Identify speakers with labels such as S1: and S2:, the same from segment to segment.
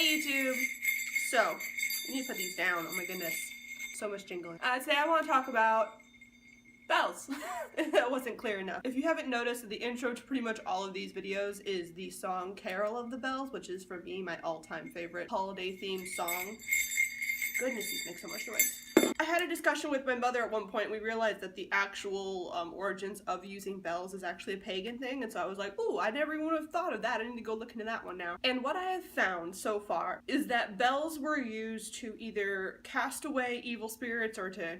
S1: Hey YouTube! So, I need to put these down, oh my goodness. So much jingling. Today I want to talk about bells. If that wasn't clear enough. If you haven't noticed, the intro to pretty much all of these videos is the song Carol of the Bells, which is for me my all-time favorite holiday themed song. Goodness, these make so much noise. I had a discussion with my mother at one point. We realized that the actual origins of using bells is actually a pagan thing, and so I was like, ooh, I never even would have thought of that. I need to go look into that one now. And what I have found so far is that bells were used to either cast away evil spirits or to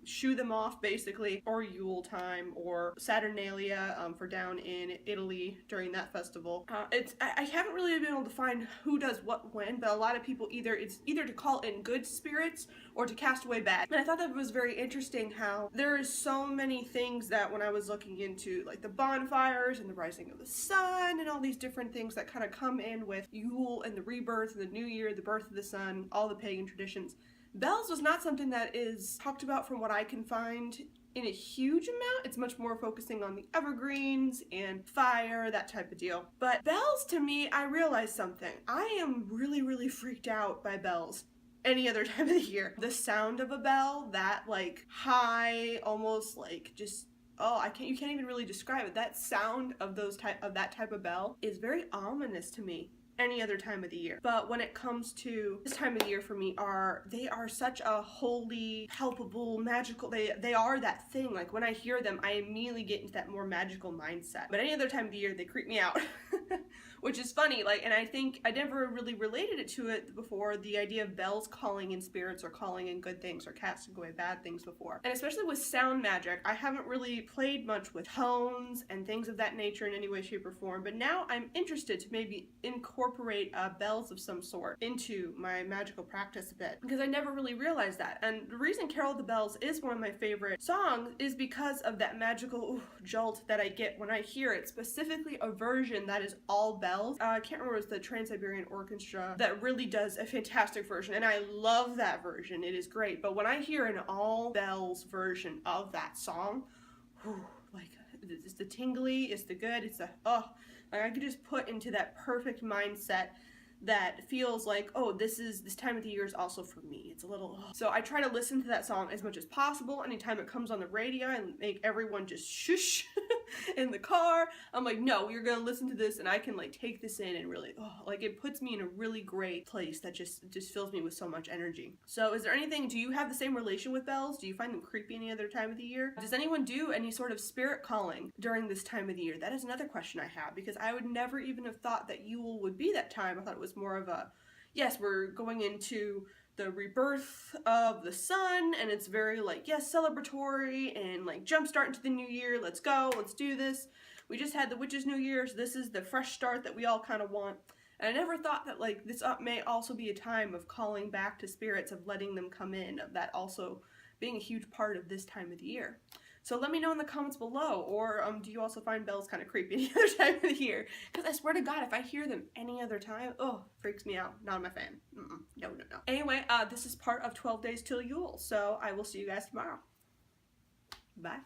S1: shoo them off, basically, or Yule time, or Saturnalia for down in Italy during that festival. I haven't really been able to find who does what when, but a lot of people it's either to call in good spirits or to cast away bad. And I thought that was very interesting how there is so many things that when I was looking into, like the bonfires and the rising of the sun and all these different things that kind of come in with Yule and the rebirth and the new year, the birth of the sun, all the pagan traditions. Bells was not something that is talked about from what I can find in a huge amount. It's much more focusing on the evergreens and fire, that type of deal. But bells, to me, I realized something. I am really freaked out by bells any other time of the year. The sound of a bell, that like high, almost like just, oh, you can't even really describe it. That sound of that type of bell is very ominous to me any other time of the year. But when it comes to this time of the year for me, they are such a holy, palpable, magical, they are that thing. Like when I hear them, I immediately get into that more magical mindset. But any other time of the year, they creep me out. Which is funny, like, and I think I never really related it to it before, the idea of bells calling in spirits or calling in good things or casting away bad things before. And especially with sound magic, I haven't really played much with tones and things of that nature in any way, shape, or form, but now I'm interested to maybe incorporate bells of some sort into my magical practice a bit, because I never really realized that. And the reason Carol of the Bells is one of my favorite songs is because of that magical jolt that I get when I hear it, specifically a version that is all bells. I can't remember, it's the Trans-Siberian Orchestra that really does a fantastic version, and I love that version. It is great. But when I hear an all bells version of that song, like, it's the tingly, it's the good, it's the, like I could just put into that perfect mindset that feels like, oh, this time of the year is also for me. It's a little, So I try to listen to that song as much as possible. Anytime it comes on the radio and make everyone just shush in the car, I'm like, no, you're gonna listen to this and I can like take this in and really, like it puts me in a really great place that just fills me with so much energy. So is there anything, do you have the same relation with bells? Do you find them creepy any other time of the year? Does anyone do any sort of spirit calling during this time of the year? That is another question I have, because I would never even have thought that Yule would be that time. I thought it was more of a, yes, we're going into the rebirth of the sun, and it's very like, yes, celebratory and like jumpstart into the new year. Let's go, let's do this. We just had the witch's new year, so this is the fresh start that we all kind of want. And I never thought that like this may also be a time of calling back to spirits, of letting them come in, of that also being a huge part of this time of the year. So let me know in the comments below, or do you also find bells kind of creepy any other time of the year? Because I swear to God, if I hear them any other time, freaks me out. Not my fan. No. Anyway, this is part of 12 Days Till Yule, so I will see you guys tomorrow. Bye.